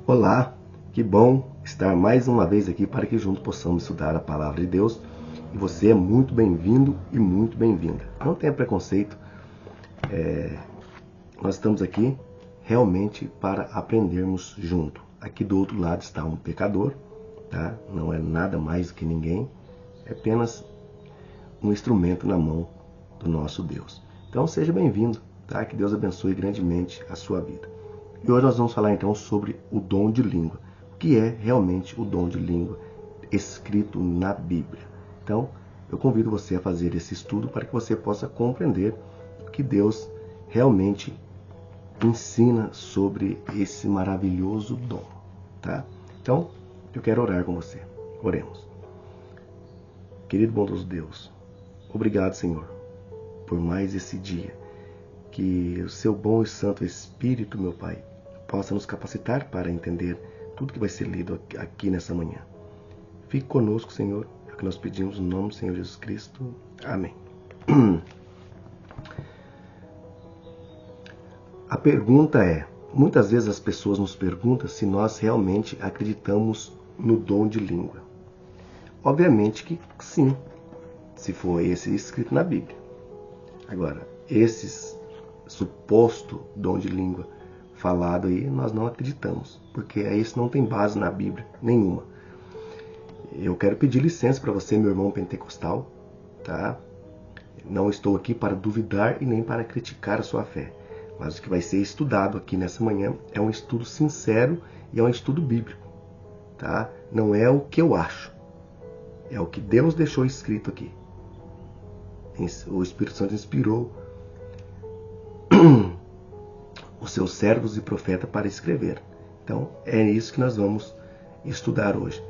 Olá, que bom estar mais uma vez aqui para que juntos possamos estudar a Palavra de Deus. E você é muito bem-vindo e muito bem-vinda. Não tenha preconceito, nós estamos aqui realmente para aprendermos junto. Aqui do outro lado está um pecador, tá? Não é nada mais do que ninguém, é apenas um instrumento na mão do nosso Deus. Então seja bem-vindo, tá? Que Deus abençoe grandemente a sua vida. E hoje nós vamos falar então sobre o dom de língua. O que é realmente o dom de língua escrito na Bíblia? Então, eu convido você a fazer esse estudo para que você possa compreender o que Deus realmente ensina sobre esse maravilhoso dom, tá? Então, eu quero orar com você. Oremos. Querido bondoso Deus, obrigado, Senhor, por mais esse dia. Que o seu bom e santo Espírito, meu Pai, possa nos capacitar para entender tudo que vai ser lido aqui nessa manhã. Fique conosco, Senhor, é o que nós pedimos no nome do Senhor Jesus Cristo. Amém. A pergunta é, muitas vezes as pessoas nos perguntam se nós realmente acreditamos no dom de língua. Obviamente que sim, se for esse escrito na Bíblia. Agora, esses suposto dom de língua falado aí, nós não acreditamos, porque isso não tem base na Bíblia nenhuma. Eu quero pedir licença para você, meu irmão pentecostal, tá? Não estou aqui para duvidar e nem para criticar a sua fé, mas o que vai ser estudado aqui nessa manhã é um estudo sincero e é um estudo bíblico, tá? Não é o que eu acho, é o que Deus deixou escrito aqui. O Espírito Santo inspirou os seus servos e profetas para escrever. Então, é isso que nós vamos estudar hoje.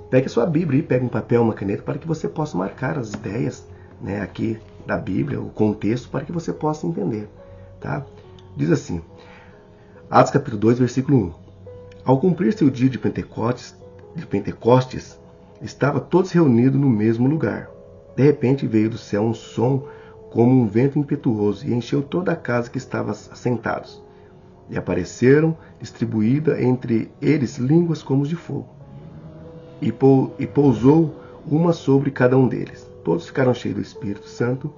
Pegue a sua Bíblia e pegue um papel, uma caneta, para que você possa marcar as ideias, né, aqui da Bíblia, o contexto, para que você possa entender. Tá? Diz assim, Atos capítulo 2, versículo 1. Ao cumprir-se o dia de Pentecostes, estavam todos reunidos no mesmo lugar. De repente veio do céu um som como um vento impetuoso e encheu toda a casa que estavam assentados. E apareceram, distribuída entre eles línguas como de fogo. E pousou uma sobre cada um deles. Todos ficaram cheios do Espírito Santo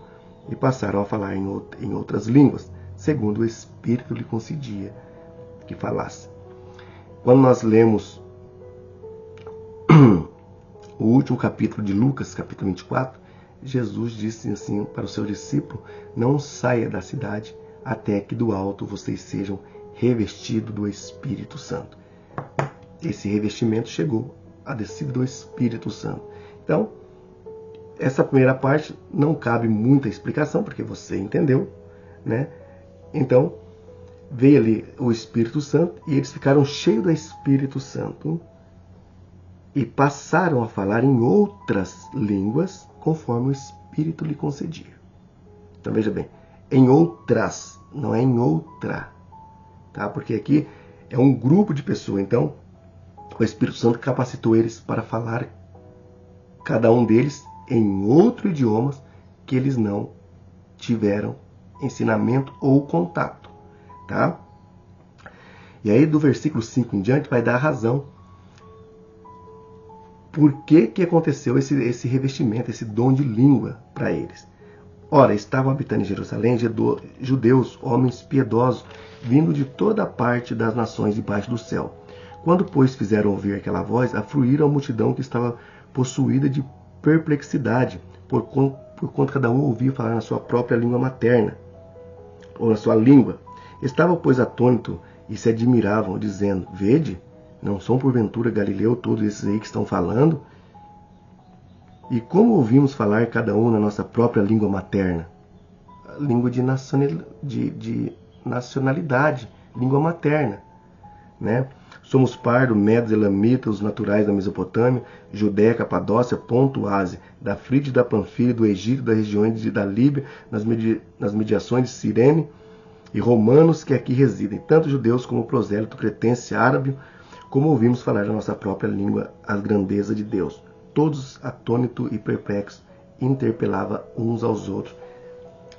e passaram a falar em outras línguas, segundo o Espírito lhe concedia que falasse. Quando nós lemos o último capítulo de Lucas, capítulo 24, Jesus disse assim para o seu discípulo: não saia da cidade até que do alto vocês sejam revestidos do Espírito Santo. Esse revestimento chegou, a descida do Espírito Santo. Então, essa primeira parte não cabe muita explicação, porque você entendeu, né? Então, veio ali o Espírito Santo e eles ficaram cheios do Espírito Santo e passaram a falar em outras línguas conforme o Espírito lhe concedia. Então veja bem, em outras, não é em outra, tá? Porque aqui é um grupo de pessoas, então o Espírito Santo capacitou eles para falar, cada um deles, em outro idioma que eles não tiveram ensinamento ou contato, tá? E aí do versículo 5 em diante vai dar a razão por que aconteceu esse revestimento, esse dom de língua para eles. Ora, estavam habitando em Jerusalém judeus, homens piedosos, vindo de toda a parte das nações debaixo do céu. Quando, pois, fizeram ouvir aquela voz, afluíram a multidão que estava possuída de perplexidade, por quanto cada um ouvia falar na sua própria língua materna, ou na sua língua. Estavam, pois, atônitos e se admiravam, dizendo: vede, não são porventura Galileu todos esses aí que estão falando? E como ouvimos falar cada um na nossa própria língua materna? A língua de nacionalidade, língua materna, né? Somos pardo, medos, elamitas, os naturais da Mesopotâmia, Judéia, Capadócia, Ponto, Ásia, da Frígia, da Panfilha, do Egito, das regiões da Líbia, nas mediações de Cirene, e romanos que aqui residem, tanto judeus como prosélito, cretense, árabe, como ouvimos falar na nossa própria língua as grandezas de Deus. Todos atônitos e perplexos, interpelavam uns aos outros.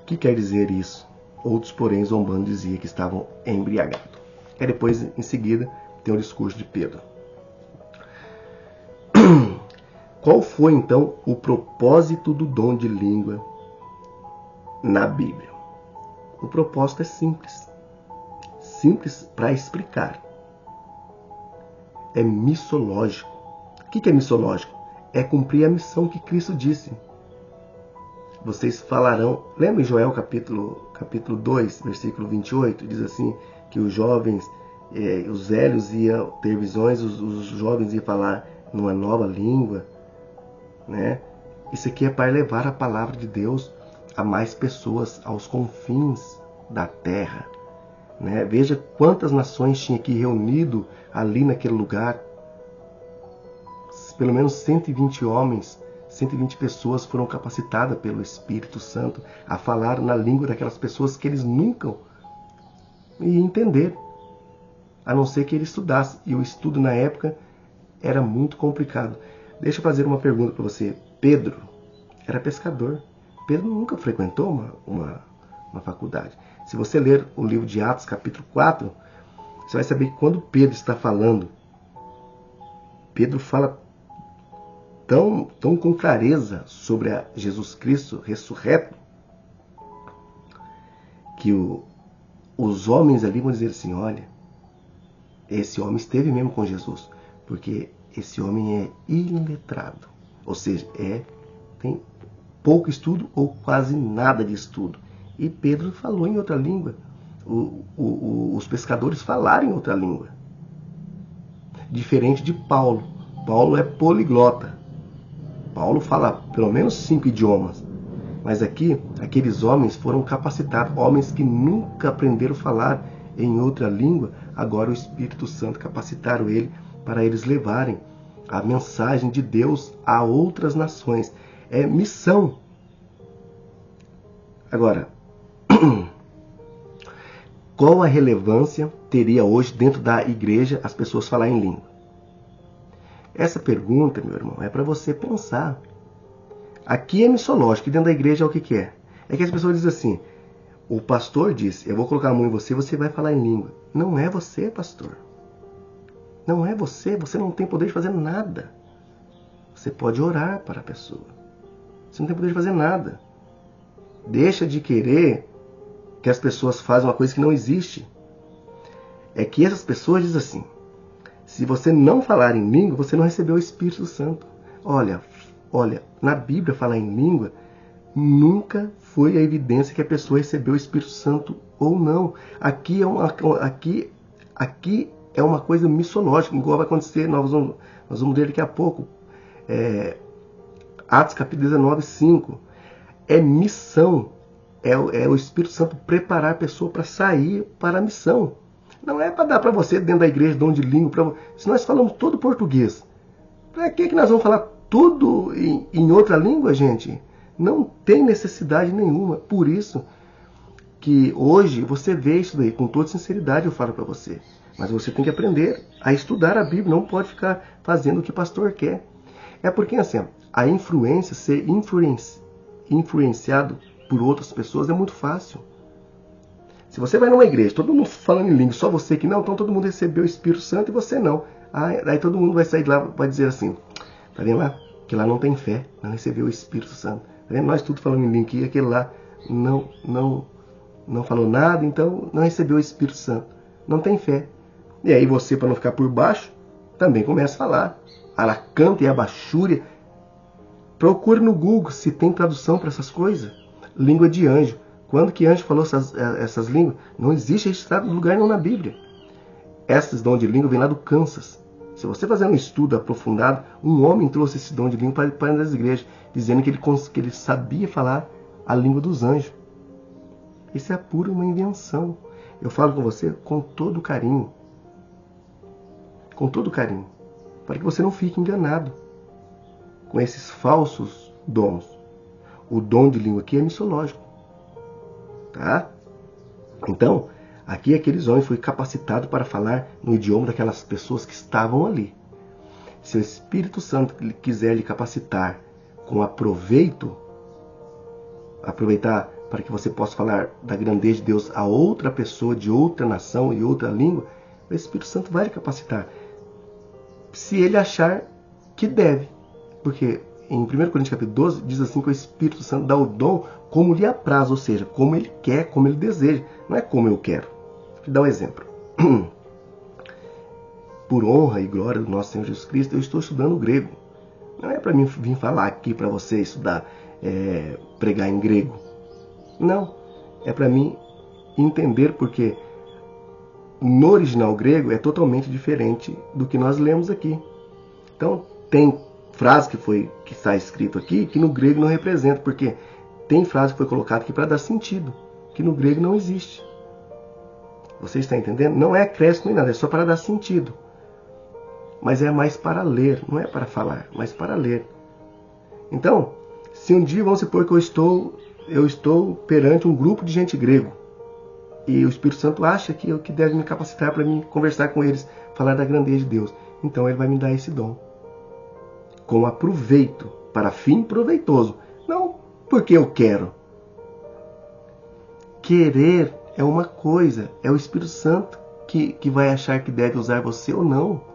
O que quer dizer isso? Outros, porém, zombando, diziam que estavam embriagados. E depois, em seguida, tem o discurso de Pedro. Qual foi então o propósito do dom de língua na Bíblia? O propósito é simples. Simples para explicar. É missológico. O que é missológico? É cumprir a missão que Cristo disse. Vocês falarão... Lembra em Joel capítulo 2, versículo 28? Diz assim, que os jovens, os velhos iam ter visões, os jovens iam falar numa nova língua. Né? Isso aqui é para levar a palavra de Deus a mais pessoas, aos confins da terra. Né? Veja quantas nações tinha aqui reunido ali naquele lugar. Pelo menos 120 homens, 120 pessoas foram capacitadas pelo Espírito Santo a falar na língua daquelas pessoas que eles nunca iam entender, a não ser que eles estudassem. E o estudo na época era muito complicado. Deixa eu fazer uma pergunta para você. Pedro era pescador. Pedro nunca frequentou uma faculdade. Se você ler o livro de Atos, capítulo 4, você vai saber que quando Pedro está falando, Pedro fala tão com clareza sobre Jesus Cristo ressurreto, que os homens ali vão dizer assim, olha, esse homem esteve mesmo com Jesus, porque esse homem é iletrado, ou seja, tem pouco estudo ou quase nada de estudo. E Pedro falou em outra língua. Os pescadores falaram em outra língua. Diferente de Paulo. Paulo é poliglota. Paulo fala pelo menos 5 idiomas. Mas aqui, aqueles homens foram capacitados. Homens que nunca aprenderam a falar em outra língua. Agora o Espírito Santo capacitaram ele para eles levarem a mensagem de Deus a outras nações. É missão. Agora, qual a relevância teria hoje dentro da igreja as pessoas falarem em língua? Essa pergunta, meu irmão, é para você pensar. Aqui é missológico, e dentro da igreja é o que é? É que as pessoas dizem assim, o pastor diz, eu vou colocar a mão em você, você vai falar em língua. Não é você, pastor. Não é você não tem poder de fazer nada. Você pode orar para a pessoa. Você não tem poder de fazer nada. Deixa de querer que as pessoas façam uma coisa que não existe. É que essas pessoas dizem assim, se você não falar em língua, você não recebeu o Espírito Santo. Olha, na Bíblia falar em língua nunca foi a evidência que a pessoa recebeu o Espírito Santo ou não. Aqui é uma coisa missológica, igual vai acontecer, nós vamos ver daqui a pouco. Atos capítulo 19, 5. É missão. É o Espírito Santo preparar a pessoa para sair para a missão. Não é para dar para você dentro da igreja dom de língua. Se nós falamos todo português, para que nós vamos falar tudo em outra língua, gente? Não tem necessidade nenhuma. Por isso que hoje você vê isso daí, com toda sinceridade eu falo para você. Mas você tem que aprender a estudar a Bíblia, não pode ficar fazendo o que o pastor quer. É porque assim, a influência, ser influenciado por outras pessoas é muito fácil. Se você vai numa igreja, todo mundo falando em língua, só você que não, então todo mundo recebeu o Espírito Santo e você não. Aí todo mundo vai sair de lá, vai dizer assim, tá vendo lá? Que lá não tem fé, não recebeu o Espírito Santo. Tá vendo? Nós tudo falando em língua aqui, aquele lá não falou nada, então não recebeu o Espírito Santo. Não tem fé. E aí você, para não ficar por baixo, também começa a falar. Aracanta e abachúria. Procure no Google se tem tradução para essas coisas. Língua de anjo. Quando que anjo falou essas línguas? Não existe registrado em lugar nenhum na Bíblia. Esses dons de língua vêm lá do Kansas. Se você fazer um estudo aprofundado, um homem trouxe esse dom de língua para as igrejas, dizendo que ele sabia falar a língua dos anjos. Isso é pura uma invenção. Eu falo com você com todo carinho. Com todo carinho. Para que você não fique enganado com esses falsos dons. O dom de língua aqui é missológico. Tá? Então, aqui aqueles homens foram capacitados para falar no idioma daquelas pessoas que estavam ali. Se o Espírito Santo quiser lhe capacitar com aproveitar para que você possa falar da grandeza de Deus a outra pessoa de outra nação e outra língua, O Espírito Santo vai lhe capacitar. Se ele achar que deve. Porque em 1 Coríntios capítulo 12 diz assim que o Espírito Santo dá o dom como lhe apraz, ou seja, como ele quer, como ele deseja. Não é como eu quero. Vou dar um exemplo. Por honra e glória do nosso Senhor Jesus Cristo, eu estou estudando grego. Não é para mim vir falar aqui para você estudar, pregar em grego. Não. É para mim entender, porque no original grego é totalmente diferente do que nós lemos aqui. Então, tem frase que está escrito aqui que no grego não representa, porque tem frase que foi colocada aqui para dar sentido, que no grego não existe. Você está entendendo? Não é acréscimo nem nada, é só para dar sentido. Mas é mais para ler, não é para falar, mas para ler. Então, se um dia, vamos supor que eu estou perante um grupo de gente grego, e o Espírito Santo acha que deve me capacitar para mim conversar com eles, falar da grandeza de Deus, então ele vai me dar esse dom. Com aproveito, para fim proveitoso. Não porque eu quero. Querer é uma coisa, é o Espírito Santo que vai achar que deve usar você ou não.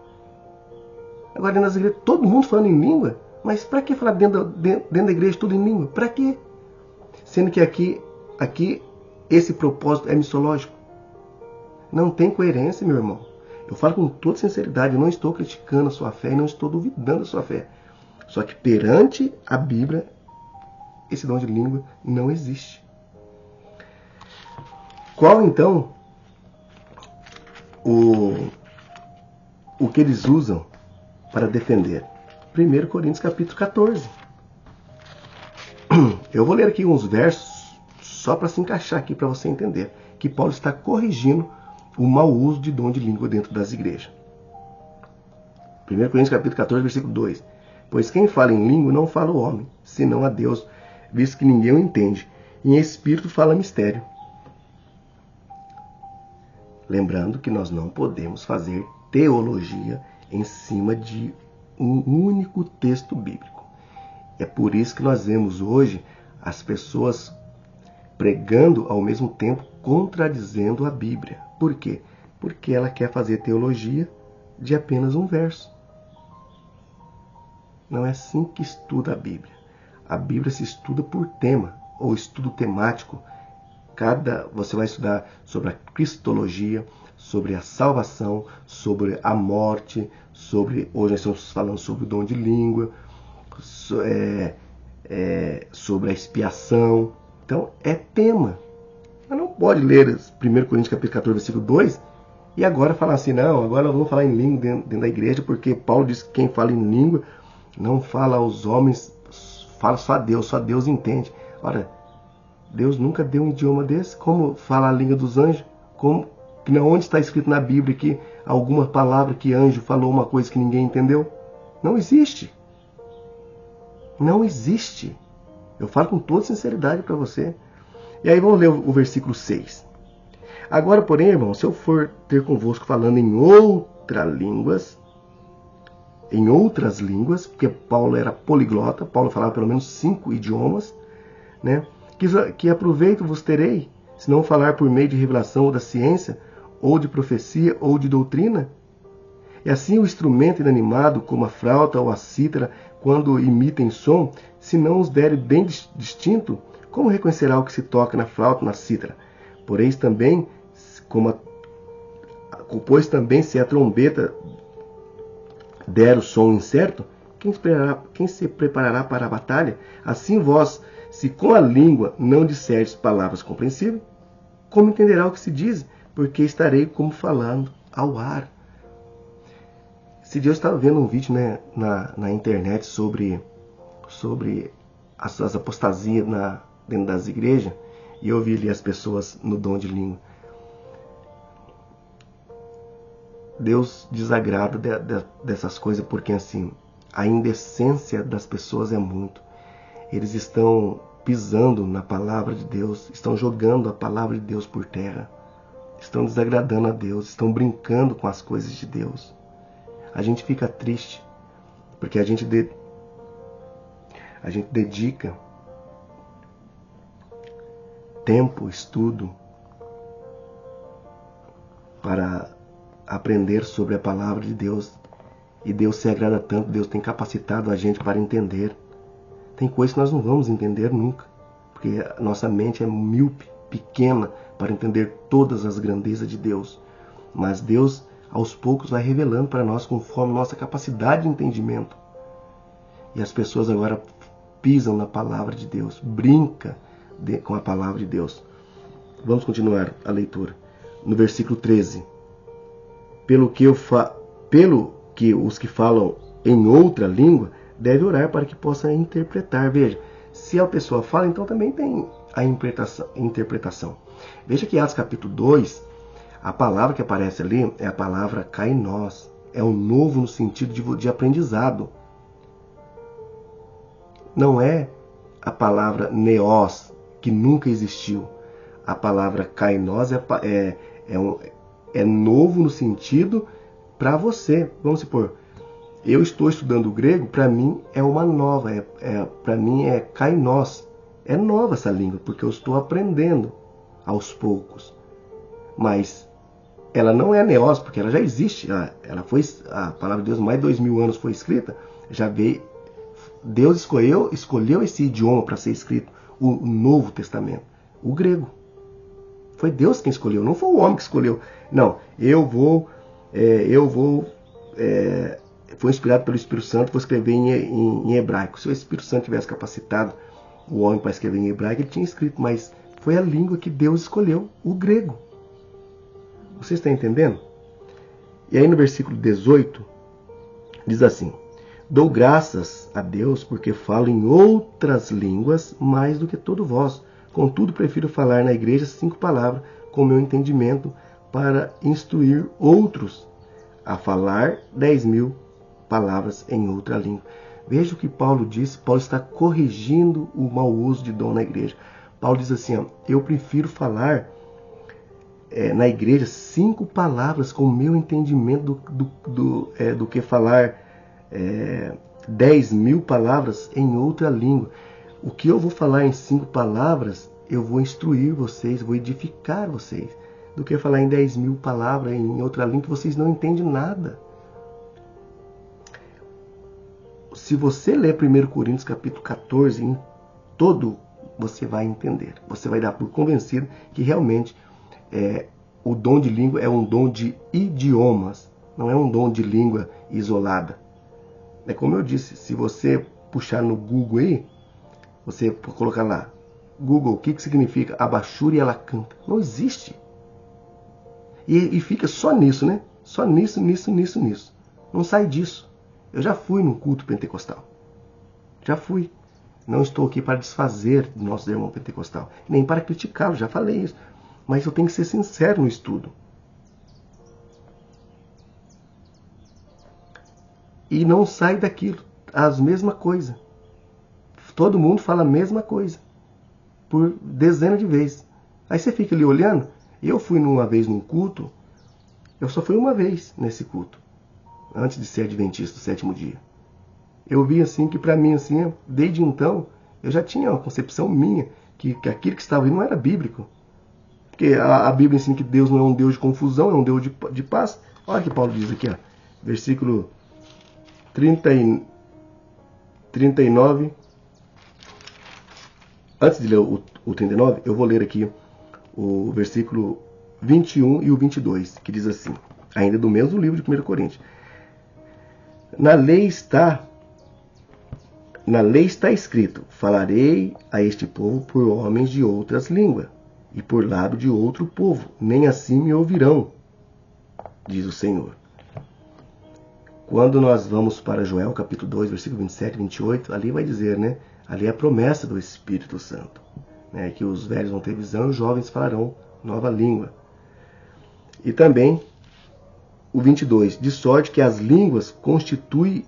Agora, nas igrejas, todo mundo falando em língua, mas para que falar dentro da igreja tudo em língua? Para quê? Sendo que aqui esse propósito é missológico. Não tem coerência, meu irmão. Eu falo com toda sinceridade, eu não estou criticando a sua fé e não estou duvidando da sua fé. Só que perante a Bíblia, esse dom de língua não existe. Qual então o que eles usam para defender? 1 Coríntios capítulo 14. Eu vou ler aqui uns versos só para se encaixar aqui para você entender que Paulo está corrigindo o mau uso de dom de língua dentro das igrejas. 1 Coríntios capítulo 14, versículo 2. Pois quem fala em língua não fala o homem, senão a Deus, visto que ninguém o entende. E em espírito fala mistério. Lembrando que nós não podemos fazer teologia em cima de um único texto bíblico. É por isso que nós vemos hoje as pessoas pregando ao mesmo tempo contradizendo a Bíblia. Por quê? Porque ela quer fazer teologia de apenas um verso. Não é assim que estuda a Bíblia. A Bíblia se estuda por tema, ou estudo temático. Você vai estudar sobre a cristologia, sobre a salvação, sobre a morte, hoje nós estamos falando sobre o dom de língua, sobre a expiação. Então, é tema. Mas não pode ler 1 Coríntios capítulo 14, versículo 2, e agora falar assim, não, agora nós vamos falar em língua dentro da igreja, porque Paulo diz que quem fala em língua não fala aos homens, fala só a Deus entende. Ora, Deus nunca deu um idioma desse. Como fala a língua dos anjos? Onde está escrito na Bíblia que alguma palavra que anjo falou uma coisa que ninguém entendeu? Não existe. Não existe. Eu falo com toda sinceridade para você. E aí vamos ler o versículo 6. Agora, porém, irmão, se eu for ter convosco falando em outras línguas, porque Paulo era poliglota, Paulo falava pelo menos 5 idiomas, né? Que aproveito vos terei, se não falar por meio de revelação ou da ciência, ou de profecia, ou de doutrina? E assim o instrumento inanimado, como a flauta ou a cítara, quando emitem som, se não os der bem distinto, como reconhecerá o que se toca na flauta, na cítara? Pois também, se a trombeta der o som incerto, quem se preparará para a batalha? Assim vós, se com a língua não disserdes palavras compreensíveis, como entenderá o que se diz? Porque estarei como falando ao ar. Esse dia eu estava vendo um vídeo, né, na internet sobre as apostasias dentro das igrejas, e eu vi ali as pessoas no dom de língua. Deus desagrada dessas coisas, porque assim, a indecência das pessoas é muito. Eles estão pisando na palavra de Deus, estão jogando a palavra de Deus por terra, estão desagradando a Deus, estão brincando com as coisas de Deus. A gente fica triste, porque a gente dedica tempo, estudo, para aprender sobre a palavra de Deus. E Deus se agrada tanto, Deus tem capacitado a gente para entender. Tem coisas que nós não vamos entender nunca, porque a nossa mente é míope, pequena, para entender todas as grandezas de Deus. Mas Deus, aos poucos, vai revelando para nós conforme nossa capacidade de entendimento. E as pessoas agora pisam na palavra de Deus, brincam com a palavra de Deus. Vamos continuar a leitura. No versículo 13. Pelo que os que falam em outra língua devem orar para que possam interpretar. Veja, se a pessoa fala, então também tem a interpretação. Veja que Atos capítulo 2, a palavra que aparece ali é a palavra kainós. É um novo no sentido de aprendizado. Não é a palavra neos, que nunca existiu. A palavra kainós é novo no sentido para você. Vamos supor, eu estou estudando o grego, para mim é uma nova, para mim é kainós. É nova essa língua, porque eu estou aprendendo aos poucos. Mas ela não é neos, porque ela já existe. A palavra de Deus, mais de 2000 anos foi escrita, já veio. Deus escolheu esse idioma para ser escrito, o Novo Testamento, o grego. Foi Deus quem escolheu, não foi o homem que escolheu. Não, foi inspirado pelo Espírito Santo, vou escrever em hebraico. Se o Espírito Santo tivesse capacitado o homem para escrever em hebraico, ele tinha escrito, mas foi a língua que Deus escolheu, o grego. Você está entendendo? E aí no versículo 18, diz assim: dou graças a Deus porque falo em outras línguas mais do que todo vós. Contudo, prefiro falar na igreja 5 palavras com meu entendimento para instruir outros a falar 10.000 palavras em outra língua. Veja o que Paulo disse. Paulo está corrigindo o mau uso de dom na igreja. Paulo diz assim, eu prefiro falar na igreja 5 palavras com o meu entendimento do que falar 10.000 palavras em outra língua. O que eu vou falar em 5 palavras, eu vou instruir vocês, vou edificar vocês, do que falar em 10.000 palavras em outra língua que vocês não entendem nada. Se você ler 1 Coríntios capítulo 14 em todo, você vai entender. Você vai dar por convencido que realmente o dom de língua é um dom de idiomas, não é um dom de língua isolada. É como eu disse, se você puxar no Google aí, você colocar lá, Google, o que significa Abajur e ela canta? Não existe. E fica só nisso, né? Só nisso. Não sai disso. Eu já fui num culto pentecostal. Já fui. Não estou aqui para desfazer do nosso irmão pentecostal, nem para criticá-lo, já falei isso. Mas eu tenho que ser sincero no estudo. E não sai daquilo, as mesmas coisas. Todo mundo fala a mesma coisa, por dezenas de vezes. Aí você fica ali olhando. Eu fui uma vez num culto, eu só fui uma vez nesse culto, antes de ser adventista do 7º dia. Eu vi assim que para mim, assim, desde então, eu já tinha uma concepção minha, que aquilo que estava ali não era bíblico. Porque a Bíblia ensina que Deus não é um Deus de confusão, é um Deus de paz. Olha o que Paulo diz aqui, ó, versículo 39. Antes de ler o 39, eu vou ler aqui o versículo 21 e o 22, que diz assim, ainda do mesmo livro de 1 Coríntios. Na lei está escrito, falarei a este povo por homens de outras línguas, e por lábio de outro povo, nem assim me ouvirão, diz o Senhor. Quando nós vamos para Joel, capítulo 2, versículo 27 e 28, ali vai dizer, né? Ali é a promessa do Espírito Santo, né? Que os velhos vão ter visão e os jovens falarão nova língua. E também o 22, de sorte que as línguas constituem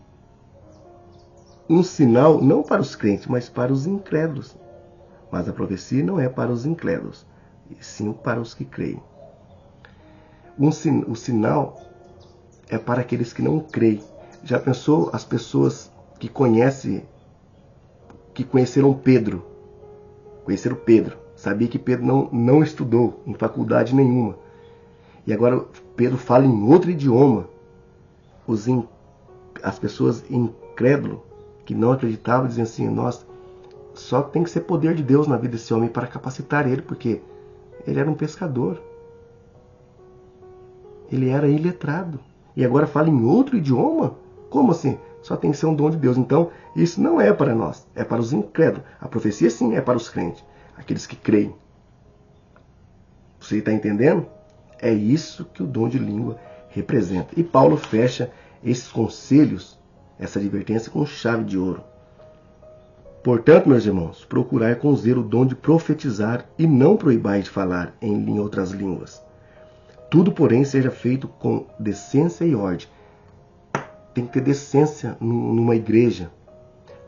um sinal não para os crentes, mas para os incrédulos. Mas a profecia não é para os incrédulos, e sim para os que creem. O sinal é para aqueles que não creem. Já pensou as pessoas que conheceram Pedro? Conheceram Pedro. Sabia que Pedro não estudou em faculdade nenhuma. E agora Pedro fala em outro idioma. As pessoas incrédulas, que não acreditavam, diziam assim, nossa, só tem que ser poder de Deus na vida desse homem para capacitar ele, porque ele era um pescador. Ele era iletrado. E agora fala em outro idioma? Como assim? Só tem que ser um dom de Deus. Então, isso não é para nós, é para os incrédulos. A profecia, sim, é para os crentes, aqueles que creem. Você está entendendo? É isso que o dom de língua representa. E Paulo fecha esses conselhos, essa advertência, com chave de ouro. Portanto, meus irmãos, procurai com zelo o dom de profetizar e não proibais de falar em outras línguas. Tudo, porém, seja feito com decência e ordem. Tem que ter decência numa igreja.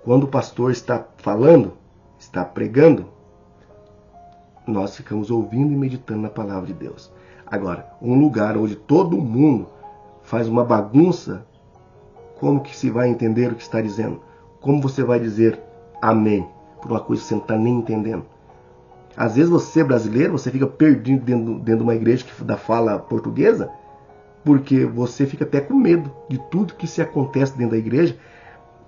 Quando o pastor está falando, está pregando, nós ficamos ouvindo e meditando na palavra de Deus. Agora, um lugar onde todo mundo faz uma bagunça, como que se vai entender o que está dizendo? Como você vai dizer amém por uma coisa que você não está nem entendendo? Às vezes você, brasileiro, você fica perdido dentro de uma igreja da fala portuguesa, porque você fica até com medo de tudo que se acontece dentro da igreja,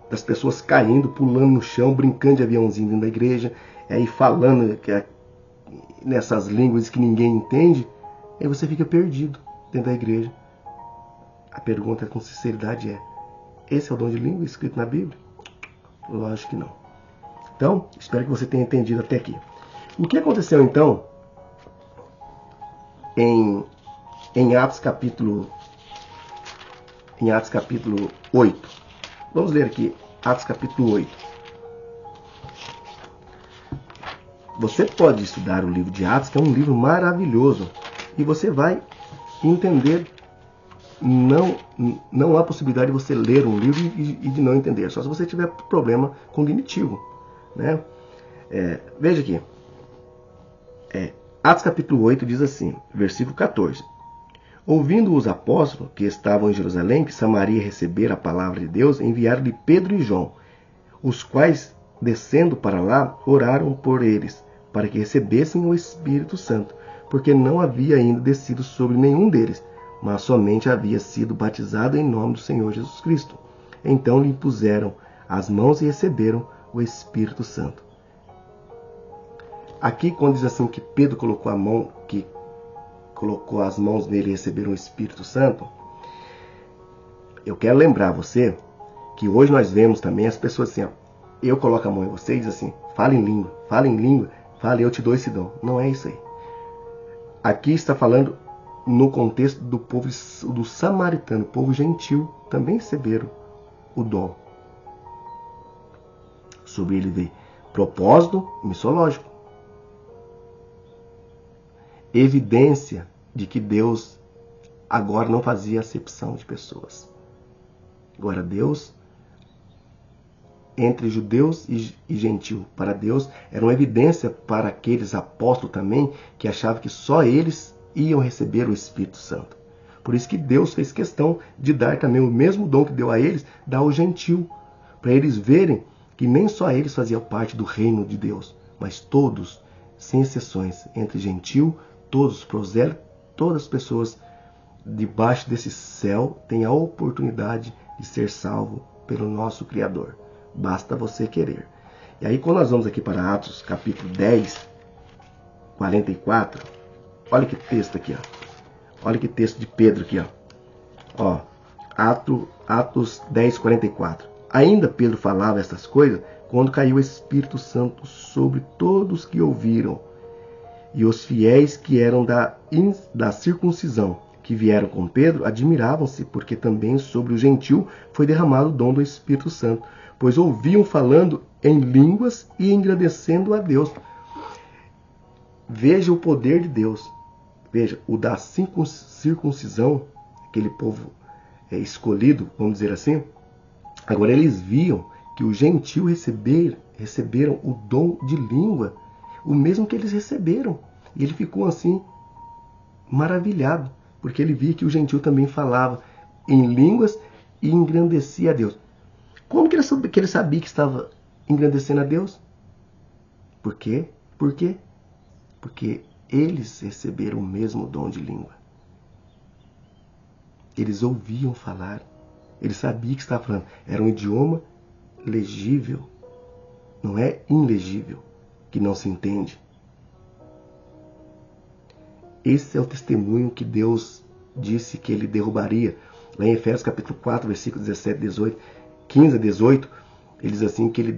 das pessoas caindo, pulando no chão, brincando de aviãozinho dentro da igreja, aí falando nessas línguas que ninguém entende, aí você fica perdido dentro da igreja. A pergunta com sinceridade é, esse é o dom de língua escrito na Bíblia? Lógico que não. Então, espero que você tenha entendido até aqui. O que aconteceu então em Atos capítulo 8? Vamos ler aqui Atos capítulo 8. Você pode estudar o livro de Atos, que é um livro maravilhoso, e você vai entender. Não há possibilidade de você ler um livro e de não entender, só se você tiver problema cognitivo, né? Veja aqui. Atos capítulo 8 diz assim, versículo 14. Ouvindo os apóstolos que estavam em Jerusalém, que Samaria recebera a palavra de Deus, enviaram-lhe Pedro e João, os quais, descendo para lá, oraram por eles, para que recebessem o Espírito Santo, porque não havia ainda descido sobre nenhum deles, mas somente havia sido batizado em nome do Senhor Jesus Cristo. Então lhe impuseram as mãos e receberam o Espírito Santo. Aqui, quando diz assim que Pedro colocou as mãos nele e receberam o Espírito Santo, eu quero lembrar você que hoje nós vemos também as pessoas assim, ó, eu coloco a mão em você e diz assim, fala em língua, fala, eu te dou esse dom. Não é isso aí. Aqui está falando no contexto do povo do samaritano, povo gentil, também receberam o dom. Sobre ele veio propósito missológico. Evidência de que Deus agora não fazia acepção de pessoas. Agora Deus, entre judeus e gentil, para Deus, era uma evidência para aqueles apóstolos também, que achavam que só eles iam receber o Espírito Santo. Por isso que Deus fez questão de dar também o mesmo dom que deu a eles, dar ao gentil, para eles verem que nem só eles faziam parte do reino de Deus, mas todos, sem exceções, entre gentil, todos os prosélitos, todas as pessoas debaixo desse céu têm a oportunidade de ser salvo pelo nosso Criador. Basta você querer. E aí quando nós vamos aqui para Atos capítulo 10, 44, olha que texto aqui, ó. Olha que texto de Pedro aqui, ó. Atos 10, 44. Ainda Pedro falava estas coisas quando caiu o Espírito Santo sobre todos que ouviram. E os fiéis que eram da circuncisão, que vieram com Pedro, admiravam-se, porque também sobre o gentil foi derramado o dom do Espírito Santo, pois ouviam falando em línguas e engrandecendo a Deus. Veja o poder de Deus. Veja, o da circuncisão, aquele povo escolhido, vamos dizer assim, agora eles viam que os gentios receberam o dom de língua, o mesmo que eles receberam. E ele ficou assim, maravilhado, porque ele via que o gentil também falava em línguas e engrandecia a Deus. Como que ele sabia que estava engrandecendo a Deus? Por quê? Por quê? Porque eles receberam o mesmo dom de língua. eles ouviam falar, eles sabiam que estava falando. Era um idioma legível, não é ilegível, que não se entende. Esse é o testemunho que Deus disse que ele derrubaria. Lá em Efésios capítulo 4, versículos 17, 18, 15 a 18, ele diz assim que ele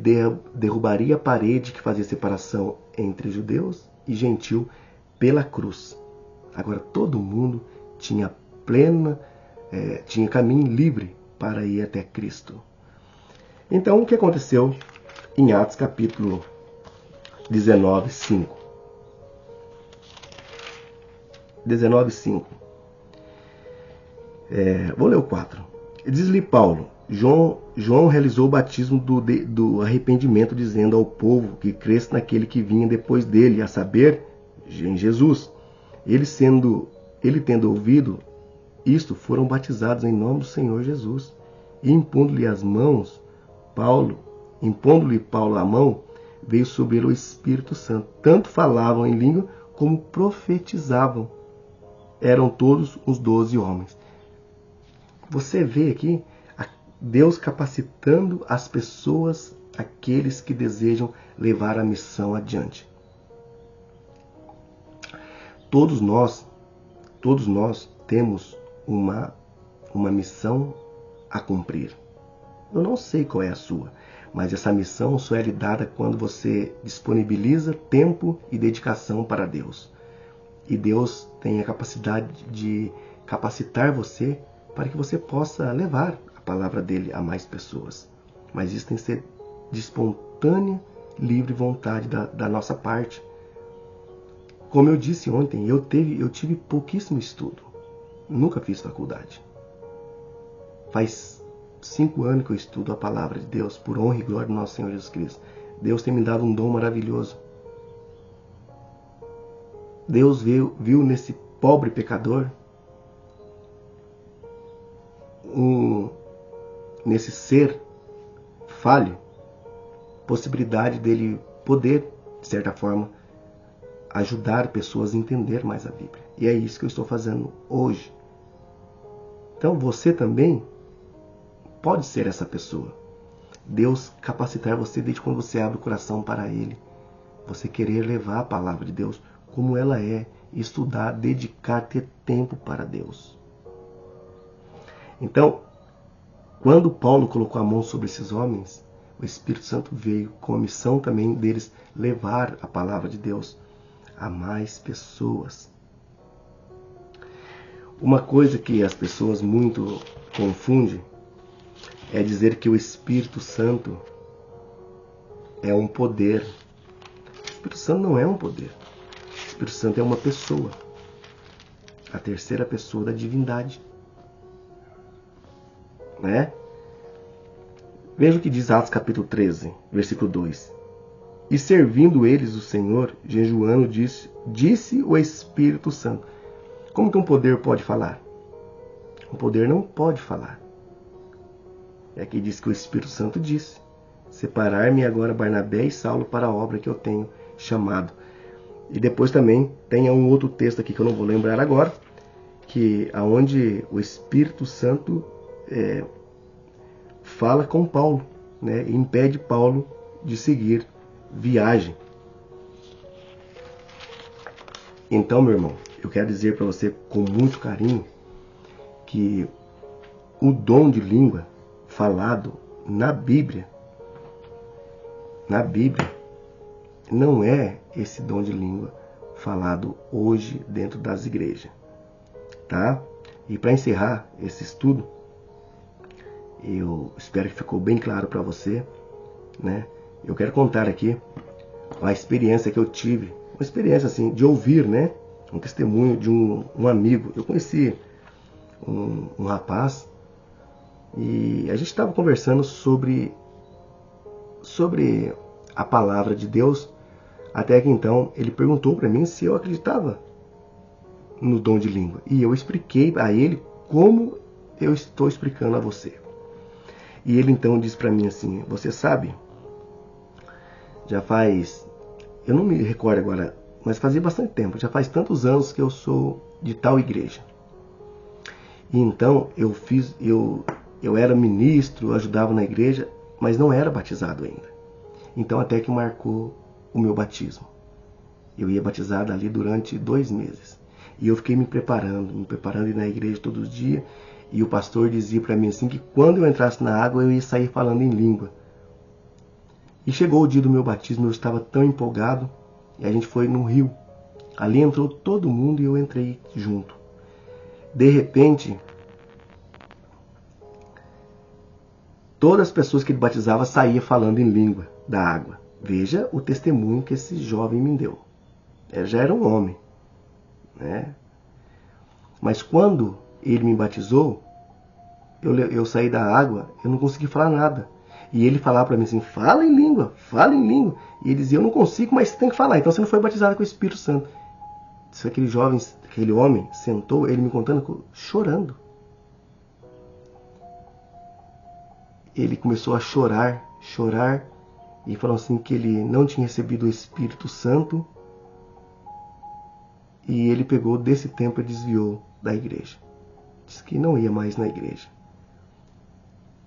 derrubaria a parede que fazia separação entre judeus e gentil pela cruz. Agora todo mundo tinha tinha caminho livre para ir até Cristo. Então o que aconteceu em Atos capítulo 19, 5? 19:5. Vou ler o 4. Diz-lhe Paulo: João realizou o batismo do arrependimento, dizendo ao povo que cresce naquele que vinha depois dele, a saber, em Jesus. Ele tendo ouvido isto, foram batizados em nome do Senhor Jesus. E impondo-lhe Paulo a mão, veio sobre ele o Espírito Santo. Tanto falavam em língua como profetizavam. Eram todos os 12 homens. Você vê aqui Deus capacitando as pessoas, aqueles que desejam levar a missão adiante. Todos nós temos uma missão a cumprir. Eu não sei qual é a sua, mas essa missão só é lhe dada quando você disponibiliza tempo e dedicação para Deus. E Deus tem a capacidade de capacitar você para que você possa levar a palavra dele a mais pessoas. Mas isso tem que ser de espontânea, livre vontade da nossa parte. Como eu disse ontem, eu tive pouquíssimo estudo. Nunca fiz faculdade. Faz 5 anos que eu estudo a palavra de Deus, por honra e glória do nosso Senhor Jesus Cristo. Deus tem me dado um dom maravilhoso. Deus viu nesse pobre pecador, nesse ser falho, possibilidade dele poder, de certa forma, ajudar pessoas a entender mais a Bíblia. E é isso que eu estou fazendo hoje. Então você também pode ser essa pessoa. Deus capacitar você desde quando você abre o coração para Ele. Você querer levar a palavra de Deus como ela é, estudar, dedicar, ter tempo para Deus. Então, quando Paulo colocou a mão sobre esses homens, o Espírito Santo veio com a missão também deles levar a palavra de Deus a mais pessoas. Uma coisa que as pessoas muito confundem é dizer que o Espírito Santo é um poder. O Espírito Santo não é um poder. O Espírito Santo é uma pessoa. A terceira pessoa da divindade. Né? Veja o que diz Atos capítulo 13, versículo 2. E servindo eles o Senhor, jejuando, disse o Espírito Santo. Como que um poder pode falar? Um poder não pode falar. E aqui diz que o Espírito Santo disse: separar-me agora Barnabé e Saulo para a obra que eu tenho chamado. E depois também tem um outro texto aqui que eu não vou lembrar agora, que aonde o Espírito Santo fala com Paulo, né, e impede Paulo de seguir viagem. Então, meu irmão, eu quero dizer para você com muito carinho que o dom de língua falado na Bíblia não é esse dom de língua falado hoje dentro das igrejas, tá? E para encerrar esse estudo, eu espero que ficou bem claro para você, né? Eu quero contar aqui a experiência que eu tive, uma experiência assim de ouvir, né? Um testemunho de um amigo. Eu conheci um rapaz e a gente estava conversando sobre a palavra de Deus, até que então ele perguntou para mim se eu acreditava no dom de língua. E eu expliquei a ele como eu estou explicando a você. E ele então disse para mim assim: você sabe, já faz, eu não me recordo agora, mas fazia bastante tempo, já faz tantos anos que eu sou de tal igreja. E então eu era ministro, eu ajudava na igreja, mas não era batizado ainda. Então até que marcou o meu batismo. Eu ia batizado ali durante 2 meses. E eu fiquei me preparando ir na igreja todos os dias. E o pastor dizia para mim assim que quando eu entrasse na água eu ia sair falando em língua. E chegou o dia do meu batismo, eu estava tão empolgado. E a gente foi no rio. Ali entrou todo mundo e eu entrei junto. De repente, todas as pessoas que ele batizava saíam falando em língua da água. Veja o testemunho que esse jovem me deu. Ele já era um homem, né? Mas quando ele me batizou, eu saí da água, eu não consegui falar nada. E ele falava para mim assim, fala em língua, fala em língua. E ele dizia, eu não consigo, mas você tem que falar. Então você não foi batizado com o Espírito Santo. Isso, aquele homem sentou, ele me contando, chorando. Ele começou a chorar, e falou assim que ele não tinha recebido o Espírito Santo. E ele pegou desse tempo e desviou da igreja. Disse que não ia mais na igreja.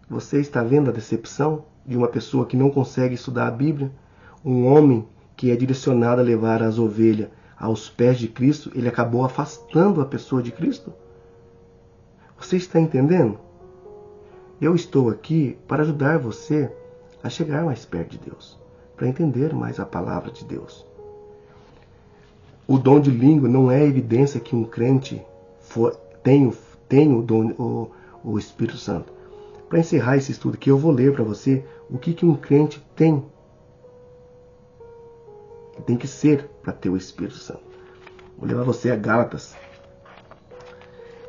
Você está vendo a decepção de uma pessoa que não consegue estudar a Bíblia? Um homem que é direcionado a levar as ovelhas aos pés de Cristo, ele acabou afastando a pessoa de Cristo? Você está entendendo? Eu estou aqui para ajudar você a chegar mais perto de Deus, para entender mais a palavra de Deus. O dom de língua não é evidência que um crente tem o Espírito Santo. Para encerrar esse estudo aqui, eu vou ler para você o que um crente tem. Tem que ser para ter o Espírito Santo. Vou levar você a Gálatas.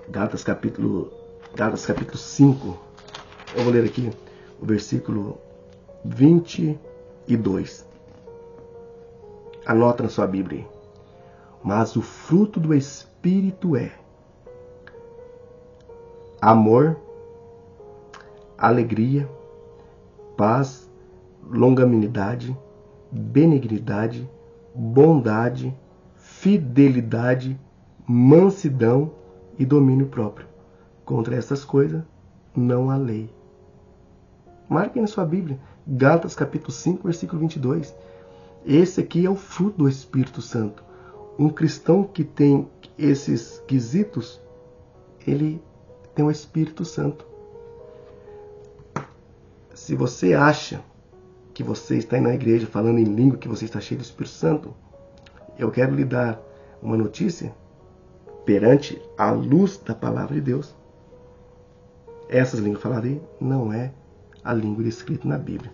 Gálatas capítulo 5. Eu vou ler aqui o versículo 22. Anota na sua Bíblia. Mas o fruto do Espírito é amor, alegria, paz, longanimidade, benignidade, bondade, fidelidade, mansidão e domínio próprio. Contra essas coisas não há lei. Marque na sua Bíblia, Gálatas capítulo 5, versículo 22. Esse aqui é o fruto do Espírito Santo. Um cristão que tem esses quesitos, ele tem o Espírito Santo. Se você acha que você está indo na igreja falando em língua, que você está cheio do Espírito Santo, eu quero lhe dar uma notícia perante a luz da palavra de Deus. Essas línguas faladas aí não é a língua escrita na Bíblia.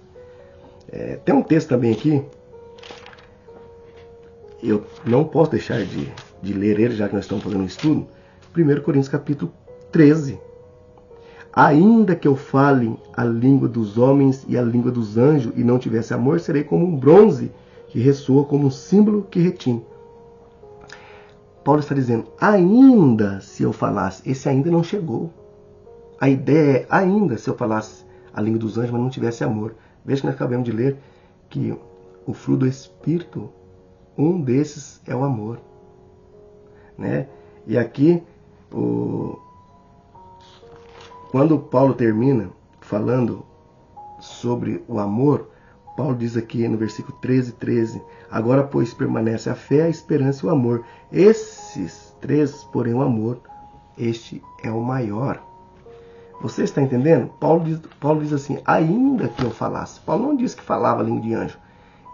Tem um texto também aqui, eu não posso deixar de ler ele, já que nós estamos fazendo um estudo. 1 Coríntios capítulo 13. Ainda que eu fale a língua dos homens e a língua dos anjos e não tivesse amor, serei como um bronze que ressoa, como um símbolo que retine. Paulo está dizendo, ainda se eu falasse, esse ainda não chegou. A ideia é, ainda se eu falasse a língua dos anjos, mas não tivesse amor. Veja que nós acabamos de ler que o fruto do Espírito, um desses é o amor, né? E aqui, quando Paulo termina falando sobre o amor, Paulo diz aqui no versículo 13, agora, pois, permanece a fé, a esperança e o amor. Esses 3, porém, o amor, este é o maior. Você está entendendo? Paulo diz assim, ainda que eu falasse. Paulo não disse que falava a língua de anjo.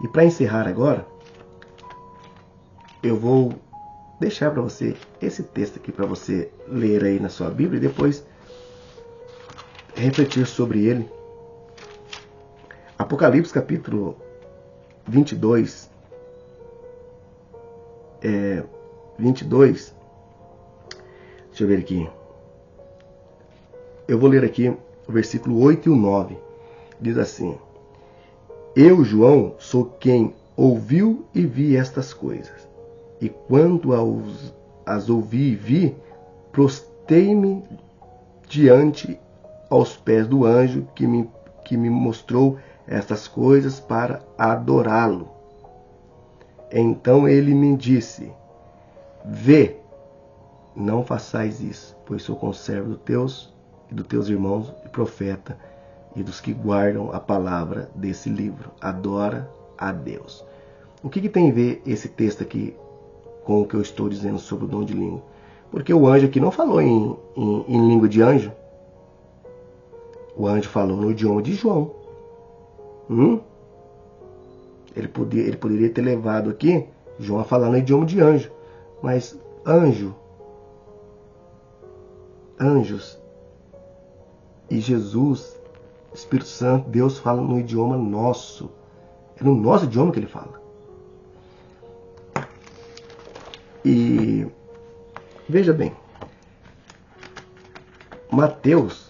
E para encerrar agora, eu vou deixar para você esse texto aqui para você ler aí na sua Bíblia e depois refletir sobre ele. Apocalipse capítulo 22. 22. Deixa eu ver aqui. Eu vou ler aqui o versículo 8 e o 9. Diz assim: Eu, João, sou quem ouviu e vi estas coisas. E quando as ouvi e vi, prostei-me diante aos pés do anjo que me mostrou estas coisas para adorá-lo. Então ele me disse: Vê, não façais isso, pois sou conservo dos teus e dos teus irmãos e profeta e dos que guardam a palavra desse livro. Adora a Deus. O que tem a ver esse texto aqui com o que eu estou dizendo sobre o dom de língua? Porque o anjo aqui não falou em língua de anjo. O anjo falou no idioma de João. Ele poderia ter levado aqui João a falar no idioma de anjo. Mas anjos e Jesus, Espírito Santo, Deus fala no idioma nosso. É no nosso idioma que ele fala. E veja bem, Mateus,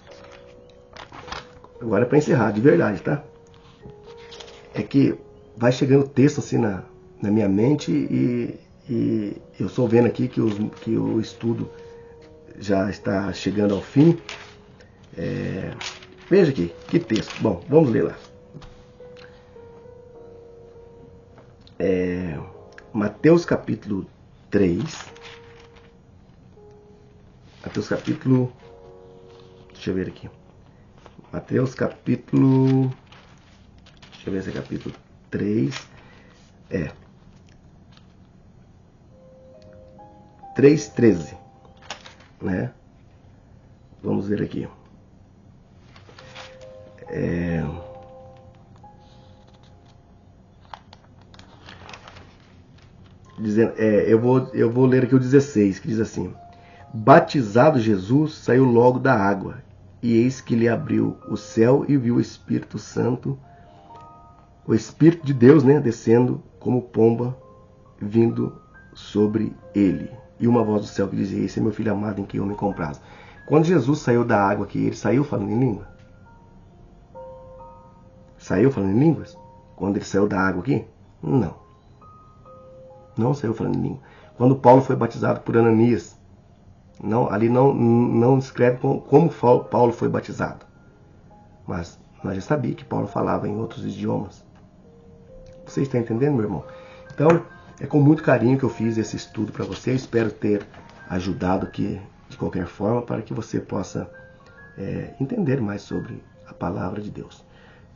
agora é para encerrar de verdade, tá? É que vai chegando texto assim na minha mente e eu estou vendo aqui que o estudo já está chegando ao fim. Veja aqui, que texto. Bom, vamos ler lá. Mateus capítulo 3. Mateus capítulo... Deixa eu ver aqui. Mateus capítulo... Deixa eu ver se é capítulo 3. 3:13. Né? Vamos ver aqui. Eu vou ler aqui o 16, que diz assim: Batizado Jesus, saiu logo da água, e eis que lhe abriu o céu e viu o Espírito Santo, o Espírito de Deus, né, descendo como pomba, vindo sobre ele. E uma voz do céu que dizia: Esse é meu filho amado em quem eu me comprazo. Quando Jesus saiu da água aqui, ele saiu falando em língua? Saiu falando em línguas? Quando ele saiu da água aqui? Não saiu falando em língua. Quando Paulo foi batizado por Ananias, ali não escreve como Paulo foi batizado. Mas nós já sabíamos que Paulo falava em outros idiomas. Você está entendendo, meu irmão? Então, é com muito carinho que eu fiz esse estudo para você. Eu espero ter ajudado aqui de qualquer forma para que você possa entender mais sobre a palavra de Deus.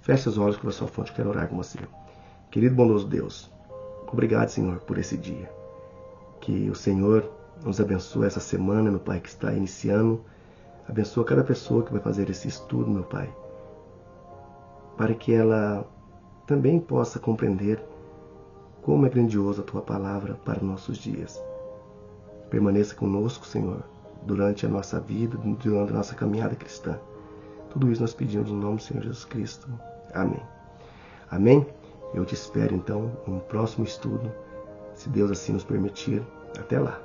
Feche os olhos com a sua fonte, eu quero orar com você. Querido bondoso Deus, obrigado, Senhor, por esse dia. Que o Senhor nos abençoe essa semana, meu Pai, que está iniciando. Abençoa cada pessoa que vai fazer esse estudo, meu Pai, para que ela também possa compreender como é grandiosa a Tua palavra para nossos dias. Permaneça conosco, Senhor, durante a nossa vida, durante a nossa caminhada cristã. Tudo isso nós pedimos no nome do Senhor Jesus Cristo. Amém. Amém? Eu te espero, então, no próximo estudo, se Deus assim nos permitir. Até lá.